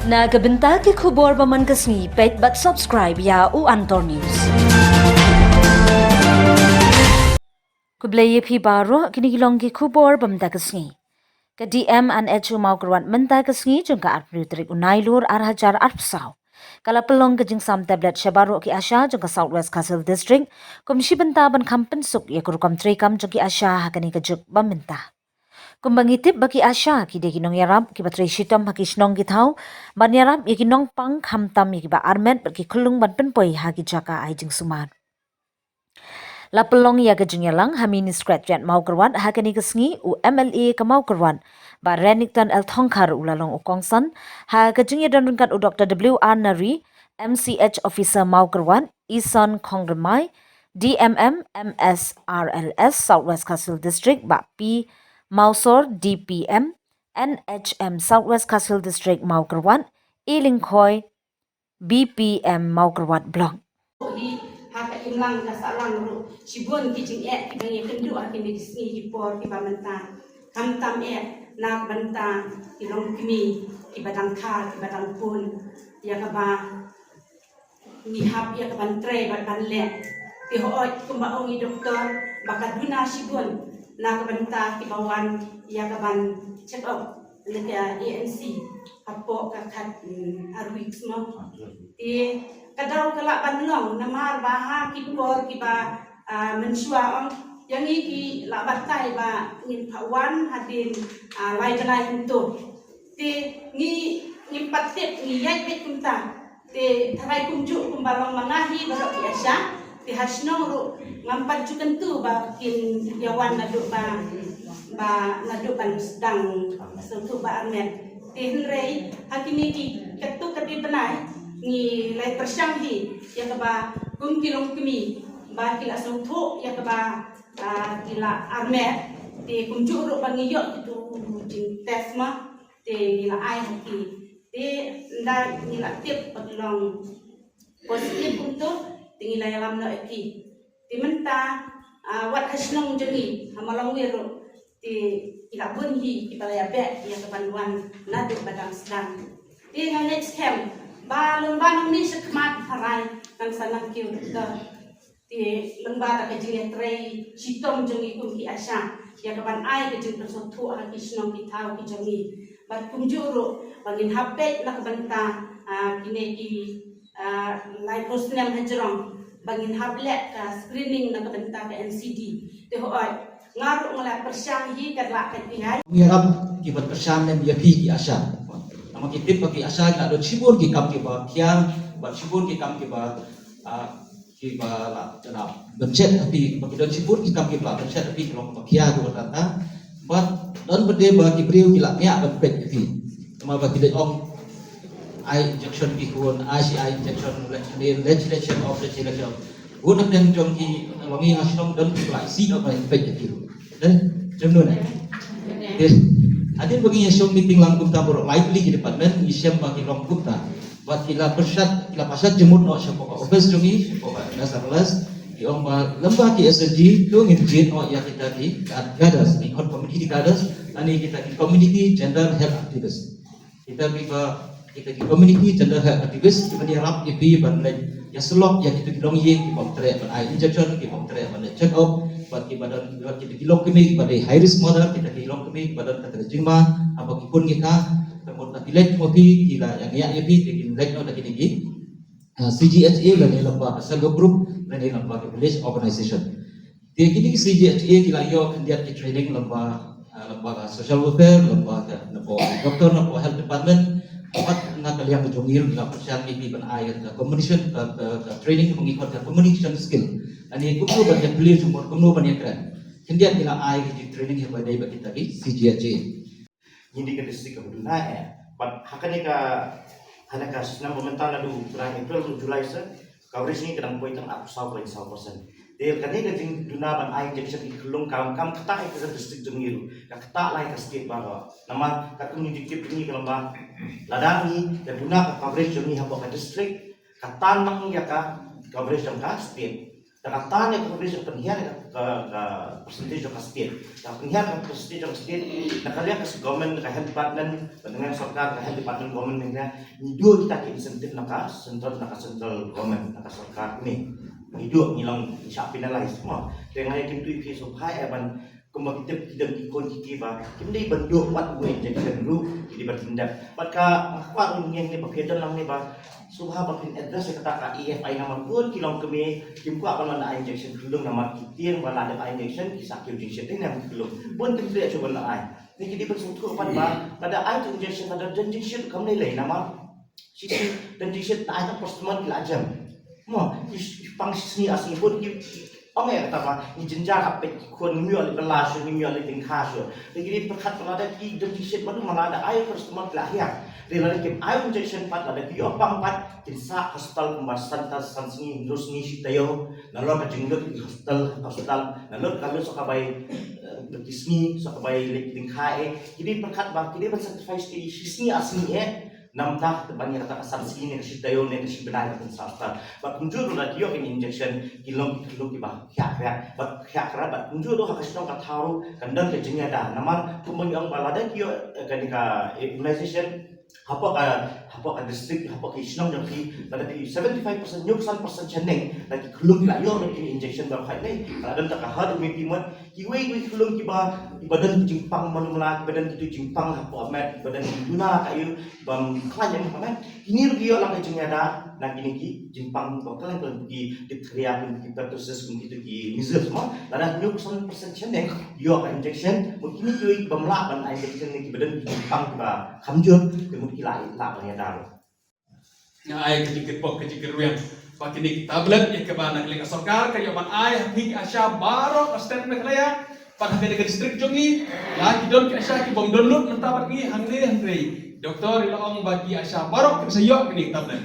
Nagabenta ki khubor baman kasngi pet but subscribe ya u Antor News. Kublay phi baro kini gilong ki khubor bamda kasngi. Ka DM an echu maukrwan menta kasngi jungka arprutrik unailur arhajar arpsaw. Kala pelong kejing sam tablet shabaro ki asya jungka Southwest Castle District kumshi benta ban kampen suk ya kurukam trekam jungki asya hakani kejuk bamenta. Kumbangitip bagi asya ki de kinong yarab ki batre shitam haki shnong ki thau ban yarab ya kinong pang khamtam ya ki ba armet bagi khulung ban penpoi haki jaka ai jing sumar. Lapelong ya kejing yalang hamini skratjat mau kerwan hakani kesngi u MLA ke mau kerwan ba Renington El Thongkar ulalong ukongsan ha kejing ya donrungkat u Dr. W.R. Nari MCH officer mau kerwan Ison Kongremai DMM MSRLS Southwest Castle District ba P Mausor DPM NHM Southwest Castle District Maukerwan Ilingkhoi BPM Maukerwan Block. Haka imlang kasalang ru sibon kijing kidang kendu akin di sini hipor kibamenta kamtam nak benta ilong kini kibadang kibadang pun ya kaba ngihap ya kaban tre ban le tihoy kumbaong i doktor bakaduna sibon nak benta kibawan ya kaban check up lekia ANC apo kakat arwik semua kadang kelak banlong namar baha kipor kiba mensua yang iki lak batai ba ngin pawan hadin lai belai untuk te ngi patip ngi yai bet kunta te tharai kunjuk kumbalong mangahi barok biasa te hasno ru ngampat jukan tu ba kin yawan naduk ba naduk ban sedang sentuh ba armet te rei hakini ki ketuk kedi benai ni lai persanghi ya kaba kum kilong kemi ba kila songtho ya kaba kila armet te kunjuk ro bangiyot itu jing tes ma te nila ai haki te nda nila tip paglong positif untuk tingila yalam no eki te menta wat hasnong jengi hamalong wero te kila bunhi kipalaya be ya kabanwan nadu badang sedang te ngal next camp ba lembah ni sekmat harai nang sanang kiu ke ti lembah tak kejing trei sitom jengi kum ki asya ya kapan ai kejing persotu haki senong ki tau ki jengi ba kumjuro bangin hapet nak benta kine ki lai prosnem hajrong bangin hablek ka screening nak benta ke NCD te hoai ngaru ngala persanghi kadla ka tihai mirab ki bat persang nem ya ki asya nama kitip bagi asal nak ada cibur ki kam ki ba kiang ba cibur ki kam ki ba la jana bencet tapi bagi ada cibur ki kam ki ba bencet tapi kalau ba kiang do tata but dan berde ba ki priu ki la nya ban pet ki nama ba ki de ong I injection ki kun ICI injection legislation of legislation guna den jong ki wangi ngasong dan ki la si apa pet ki dan jemno ne hadir bagi yang meeting langkum tabur likely di department isyam bagi langkum ta buat kila pasat jemut no siapa office jungi siapa dasar kelas di omba lembah ki SLG tu ngin no ya kita di gadas di hot community gadas ani kita di community gender health activist kita di community gender health activist kita di rap ipi bandai ya selok ya kita dong ye ki boktre ban ai injection ki boktre ban check up bagi badan kita kilong kemi pada high risk mother kita kilong kemi badan kata jingma apa kipun kita kemudian nak dilek mobi kila yang ya bi bikin lek no lagi ni CGHA dan lembaga self group dan lembaga village organization dia kini CGHA kila yo kandiat di training lembaga social welfare lembaga doktor lembaga health department empat nak kalian berjongir bila persiapan ini ban air communication training mengikut communication skill ani kuno banyak beli semua kuno banyak keren kendian bila air di training yang badai bagi tadi CGHJ hindi ka distrik kabuduna but hakani ka hanaka senam pemerintah nadu bulan April Julai sa coverage ni kadang poin tang 1.1% Del kani ka jing duna ban ai injection di kelung kam kata ai ka distrik jengir ka kata lai ka state bawa nama ka community tip ni kalamba ladani dan duna ka coverage jengi habo ka distrik kata nang ya ka coverage jang ka state Takatanya coverage penhiar ke percentage ke state. Penhiar ke percentage ke state. Nakaliya ke government ke health department dengan sarkar ke health department government niya nido kita ke insentif naka central government naka sarkar ni. Nido nilang siya penalize mo. Kaya ngayon kintu ipi so high eban kumakitip kidang ikon kikiba hindi bando wat way injection ru hindi bertindak. Pagka makakwarong yang ni pakedan lang ni ba subha bakin address kata ka EFI naman pun kilong kami kim ko akan na injection kulung nama kitir wala ada injection kisah injection ini yang kulung pun tidak coba na ai ni kidi bersutu pan ba pada ai injection ada injection kami nilai nama sisi injection ta ai customer kilajam mo pang sini asli pun ông ấy ta mà nhìn chân ra gặp bệnh khuôn miêu lại là sự miêu lại tiếng kha sự thì cái đi phát là đây khi đơn chỉ mà nó là ai customer là hiệp thì là cái ai injection phát là cái ông băng phát thì sa hospital pembahasan sanksi terus ni sitayo na lo ka jinglet hospital na lo ka lo sa kabay kisni sa kabay ting khae jadi perkat ba kini ban sacrifice ki sisni asni namtah banyak kata sanksi ni kasi tayo ni kasi benay ng hospital but kung judo na diyo kin injection kilong kiba kya but kya kung judo kasi nang kataro kandang ke jinyada naman kumang balada diyo kanika immunization hapo ka district hapo ka isnong jadi pada 75% nyuk 1% cheneng lagi kulung la yo ni injection ba khai nei ada tak ha du mi timot kiwe kulung kiba badan jingpang manumla badan itu jingpang hapo amet badan duna kayu bam klanyam amet ini rugiyo lang ka jingada na kiniki jingpang ko kalang pergi diphtheria kita terus begitu ki measles semua ada nyuk 1% cheneng yo ka injection mungkin kiwe bamla ban injection ni badan jingpang ba khamjur kemudian lain tak banyak daru. Nga ay kajikir ruyan pakinig tablet ya kebana keling sarkar kayo man ay hig asya baro statement laya pada kene district jongi la kidon ki asya ki bom download mentabat ni hangre doktor ilong bagi asya baro ki sayo kini tablet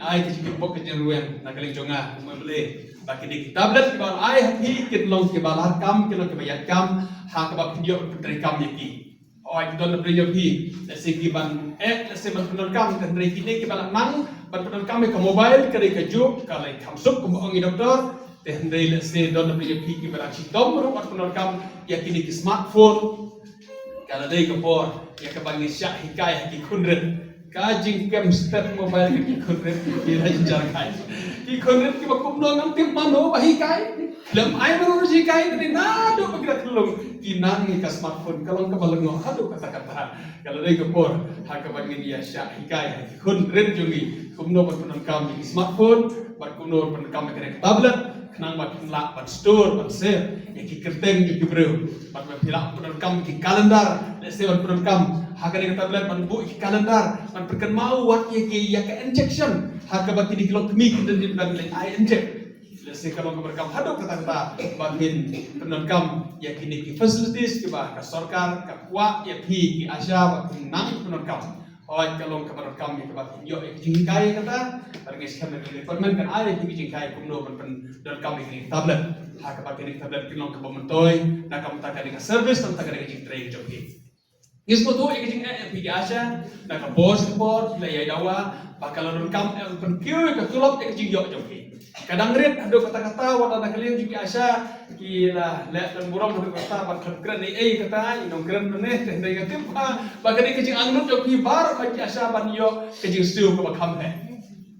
ay kajikir ruyan na keling jonga membeli pakinig tablet ki ban ay hig kidlong ki balar kam kilo ki bayat kam ha ka ba video putri kam yaki Oi kita nak beri jogi, nasi kiban nasi berpenuh kami kan dari kini kita nang berpenuh kami ke mobile, ke juk, kalau kamsuk ke orang doktor, teh dari nasi don beri jogi kita beracik dom baru berpenuh kami, ya kini ke smartphone, kalau dari kepor, ya kebangi syak hikai haki kunret, kajing kem step mobile haki kunret, kira jar kai, ki kunret kita kumno ngam tim mano bahikai, lem ai baru hikai tadi nado bergerak kelung. Kinangi ke smartphone kalau kebalengo aduh kata-kata kalau dari kepor hak bagi dia syak hikai kun red jungi kumno berpenon kami smartphone berkumno berpenon kami ke tablet kenang makin lak ban store ban share yang kerteng juga bro ban pilak berpenon kami ke kalendar lese berpenon kami hak dari tablet ban bu ke kalendar ban perken mau wat ya ke injection hak bagi di kilo kemi dan di ban ai inject Lesi kalau berkam hadap kata-kata bagin penonton ya kini ki facilities ki bah ka sarkar ka kuat ya pi ki asya bagin nang penonton oi kalau penonton ya ka yo jingkai kata barangis kami department kan ada ki jingkai kumno penonton ki tablet ha ka bagin tablet kilong ka pementoy na kam taka dengan service tam taka dengan jing train job ki ismo tu ikijing pi asya na ka boss report la ya dawa bakalan kam penkiu ka tulop ikijing yo job ki kadang red ada kata-kata wala nak kalian juga asya kila let dan buram ada kata bakal keren ni kata ini keren ni teh dengan timpa bagani kecing angnut jok hi bar bagi asya ban yo kecing stew ke bakam he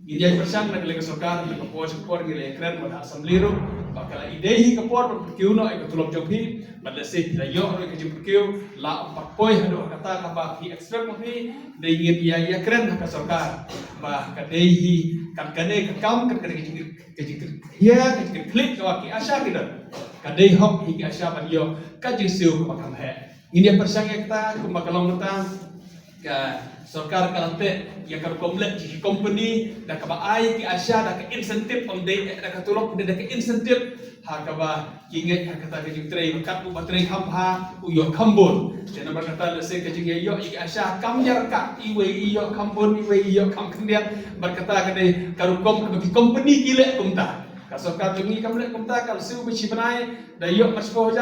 dia bersang nak kalian sarkar ke pos gile keren pada assembly room bakal ide hi ke por kiuno ai ketulop jok hi badlese kila yo kecing kiu la pakoi ada kata ka hi extract hi dengan ya keren ke sarkar bah kadai kan kane kam kan kecik ya kecik klik kawaki asya kita kadai hok hingga asya ban yo kajing siu ke makam he ini dia persang kita ke makalong tentang ke sarkar kalante ya kar komplek ji company da ka ai ki asya da ke insentif om de da ka tulok da ke insentif ha ka ba kinget ha kata kajing tray kat bu batray ham ha yo kambon dan nama kata lese kajing yo ki asya kam jar ka iwe yo kambon iwe yo kam kendian berkata kene karukom bagi company gile kumta Kasarkar jungi kamle kumta kal siu bichi banai dayok mas 10,000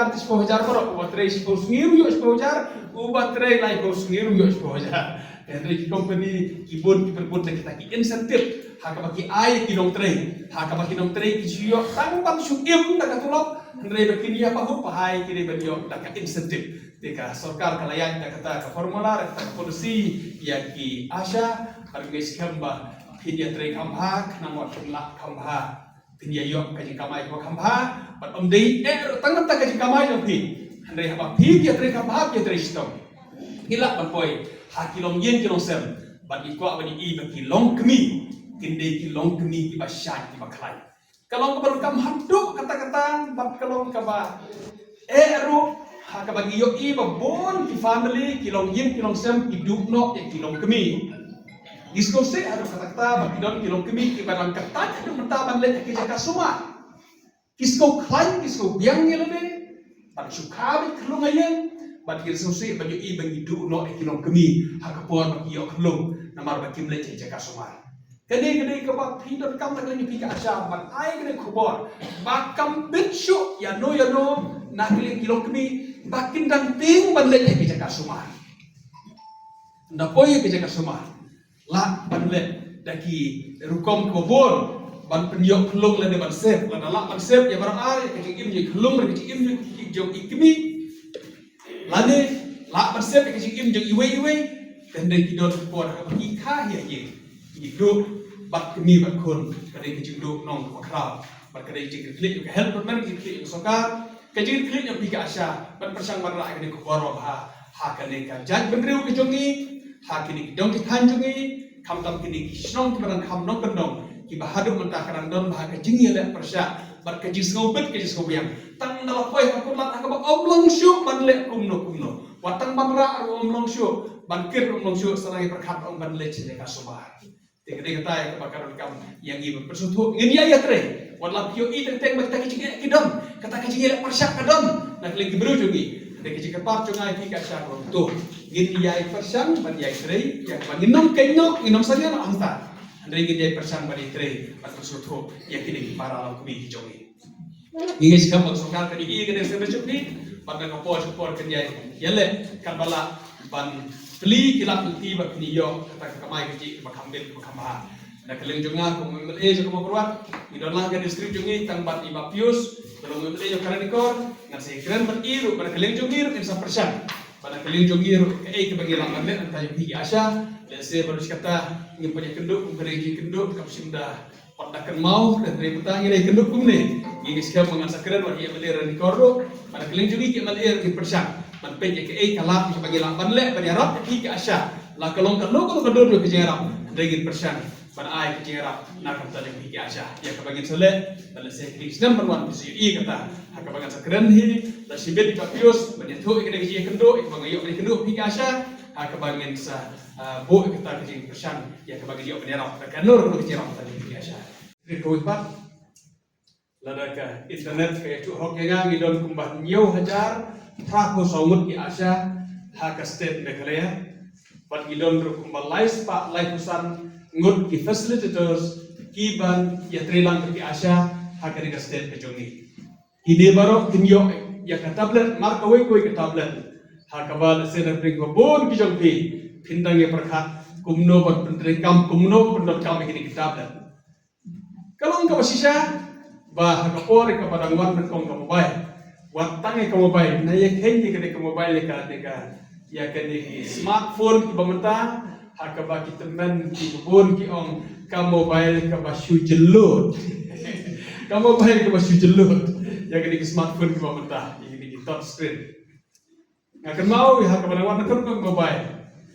baru ubat rei 10,000 yuk 10,000 ubat rei lai 10,000 yuk 10,000. Dari company kibun kiperbun kita ki insentif hakabaki ai kinong trei hakabaki nong trei ki yo tang ban syukim tak tulok ndrei bekin ya pahu pahai kini benyo tak insentif tika sarkar kalayan tak kata ka formular tak polisi ya ki asha hargais kamba kinya trei kambha nang wat la kambha kinya yo kaji kamai ko kambha pat omdei tangam tak kaji kamai yo pi ndrei haba pi ya trei kambha ya trei stom hilak panpoi hakilong yen kilong sem bagi ko abani i bagi long kemi kinde kilong kemi ki basyan ki baklai kalong kabar kam haduk kata-kata bab kalong kaba eru hakabagi yo i babon ki family kilong yen kilong sem hidup no ya kilong kemi disko se adu kata-kata bagi don kilong kemi ki barang kata adu mentaban le ki jaka suma kisko klain kisko biang yelebe bagi sukabi kelong ayen bagi sesuai bagi i bagi du no ekilong kemi hakapon bagi yo kelong namar bagi mlece jaka sumar kene ka pindot kam tak lagi pika asya ban ai kene khobor bakam bitsu ya no nak kilong kemi bakin dan ting ban le jaka sumar nda poye jaka sumar la ban le daki rukom khobor ban penyok kelong le ban sep la ban sep ya barang ai ke im kelong ke im jong ikmi lade la bersep ke jing im jeng iwe dan dari kidon por ka bagi kha ya ye hidup bak kemi bak kon kadai ke jing do nong kra bak kadai jing klik ke help men ke klik sokar ke jing klik yang pika asya ban persang ban ra ke ko baro ha kadai ka jan benriu ke jongi ha kini dong ke tanjungi kam tam kini snong ke ban kam nong kendong ki bahadu mentah karang don bah ke jing ya persya bar ke jing ngobet ke jing ngobiang tang dalam poy aku lat aku omlong syuk ban le kumno watang bamra omlong syuk ban kir omlong syuk serai perkat om ban le cile ka sobar tinggal kata ya kebakaran kam yang ibu persutu ngin ya tre wala pio i teng ba kita kidon kata ka jige persyak kadon nak lagi berujungi de ke jige par chungai ki ka sya ro tu ngin ya persang ban ya tre yang ban nginom kenyo nginom saja na anta andre ngin ya persang ban tre ban persutu ya kini para alam kubi jongi ingis kam maksudkan tadi i kene sebe chupi pada kapor kenjai yele karbala ban peli kilap ti ba kini yo kata kamai kiji makambil makamba na keleng jonga ko mele jo ko perwat idonlah ke distrik jongi tang bat iba pius belum mele jo karadikor ngan se kren bat iru pada keleng jongir insa persan pada keleng jongir ke bagi lamban le antay pi asya le se baru kata ngin punya kenduk ngreji kenduk kapsimda padakan mau dan dari petang ini kenduk kumne ingin sekarang mengasah keren wajib melihat di kordo pada keleng juga kita melihat di persang manpen ke kalap sebagai lamban le pada rap ke asya la kalong kalau kedor ke jerap dengan persang pada ai ke jerap nak kata ke asya ya kebagian sele pada se krisna berwan bisi kata kebagian sekeren hi la sibet di papius pada tu ke kenduk kebagian ke kenduk ke asya kebagian sa bo kita ke persang ya kebagian pada rap kan nur ke jerap tadi ke asya Rikuipat ladaka internet kaya cuhok yang ngidon kumbah nyew hajar trako saumut ki asya haka state mekalaya pat ngidon ru kumbah live pak live pusan ngut ki facilitators kiban ya trilang ki asya haka di state kejongi ini baru kinyo ya ka tablet marka we ke tablet haka bal sena bring bon ki jongpi pindang ya perkat kumno bat pendrekam kumno pendot kami ki tablet kalau engkau bersisa, bah kapor kepada wan berkong ke mobile, watang ke mobile, naya kendi ke mobile ka ya kendi smartphone ki bamenta, hakaba ki teman ki bun ki ong ka mobile ka basu jelut, ka mobile ka basu jelut, ya kendi smartphone ki bamenta, ini ki touch screen. Ngakan mau ya hakaba wan ke mobile,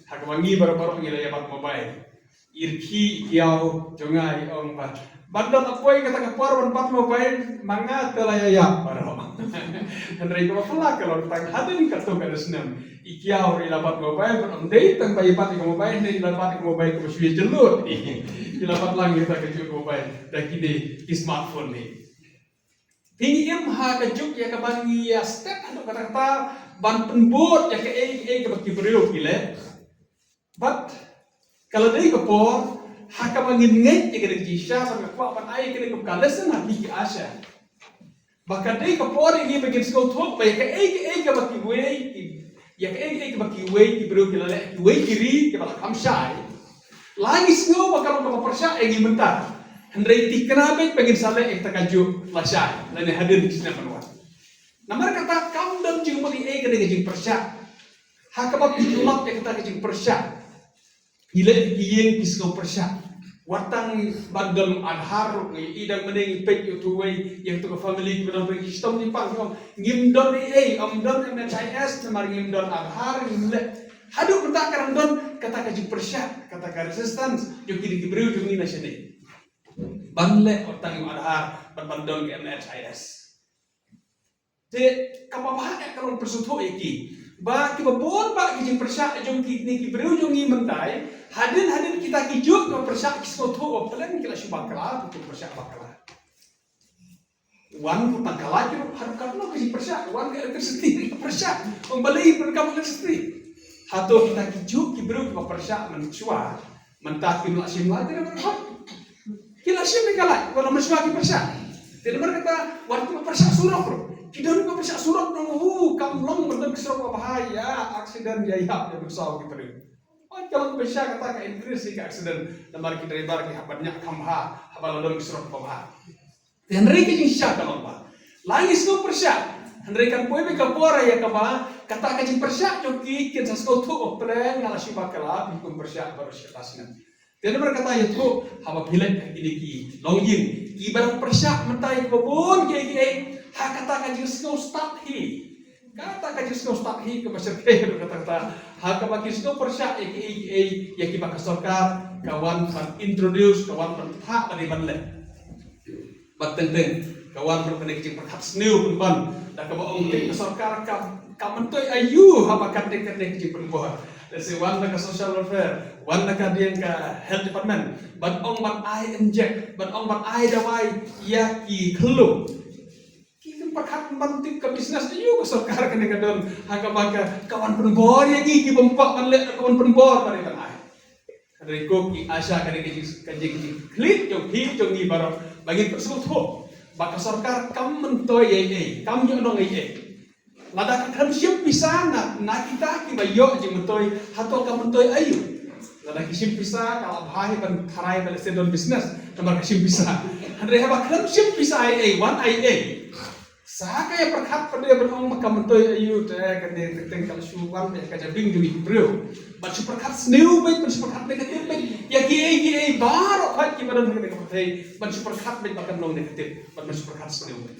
hakaba ngi baru-baru ngi ya mobile, irki kiau jongai ong bah. Bandar apoy kata kapar ban mobile manga telaya baro. Henry ko pula kalau tang hadin ka to kadesnem. Ikiau ri labat mobile ban ondei tang bayi pat ko mobile ni labat ko mobile ko suye jelut. Labat lang kita ke mobile dak di smartphone ni. Tingim ha ka juk ya ka bangi ya step anu kata ban penbut ya ke ke baki beriuk gile. But kalau dari kapor haka mangin ngai ya kene jisha ban kwa ban ai kene ko kalesan habi ki asha baka dei ka pori ni begin sko thok ba ya ka ei ka baki wei ya ka ei ka baki wei ki bro ki lale ki wei kiri ke bala kamshai lagi snow baka ro ka persya egi mentar hendrai tikna be begin sale ek takaju lasai lane hadir di sini panwa namar kata kam dam jing magi ei kene jing persya haka ba pitulak ya kata jing persya ile kiyeng kisko persya watang bandel adhar idang meneng pek yu tuwei yang tu family kita beri sistem ni pang ngimdon amdon MHIS namar ngimdon adhar ngimle hadu bentak karang don kata kaji persya kata ka resistance yo kini kibreu yo ni nasyane banle watang adhar bandon MHIS te kapapahak karon persuto iki ba kibabon ba kijing persya jong kini kibreu jong ni mentai hadin kita kijuk no persyak kisko to pelan kila subakala tu persyak bakala wan putang kala ju har karno ki persyak wan ga electricity persyak pembeli berkam electricity hato kita kijuk kibru ki persyak mencua mentah ki lasim la tidak berhak kila sim kala kalau mencua ki persyak tidak berkata wan ki persyak surok bro kidon ki persyak surok no kamlong berdem kisro bahaya aksiden jaya ya bersau ki kalau besar kata ke Inggris ke aksiden lamar ki driver ki habanyak kamha habal lodon kisrot pamha Henry ki insya kalau ba langis no persya Henry kan poe ka pora ya kaba kata ka jing persya joki kin sasko tu oplen ngala shi bakala bikum persya baru syatasingan dia berkata ya tu haba pilek ini ki longin ki barang persya mentai kebun ki ha kata ka jing sko start hi kata kajisno start hi ke masyarakat kata hak bakisno persya ya ki bakasarkar kawan pan introduce kawan pan thak dari banle bateng kawan berpenik jing perhat snew pun da ka baong tik sarkar ka mentoy ayu habakan tek jing perbuah lese wan ka social welfare wan ka dieng ka health department ban ong ban ai inject ban ong ban ai dawai ya ki khlu perkat membantu ke bisnes ayu ke sarkar kene kadon haka baka kawan penbor yang iki bempak manle kawan penbor pada tanah dari ko ki asya kene kajing klik jong hi jong ni barang bagi tersebut ho baka sarkar kam mentoy kam yo nong lada kam siap bisa na kita ki bayo jing mentoy hato kam mentoy ayu lada ki siap bisa kalau bahai ban karai bale sedon bisnes nomor ki siap bisa andre haba kam siap bisa one Saka ya perkat pada berong makam mentoy ayu teh kene teng kal suwan ya kaja bing juni bro bat superkat sneu baik bat superkat negatif baik ya ki baro khat ki badan kene ko tei bat superkat baik makan nong negatif bat superkat sneu baik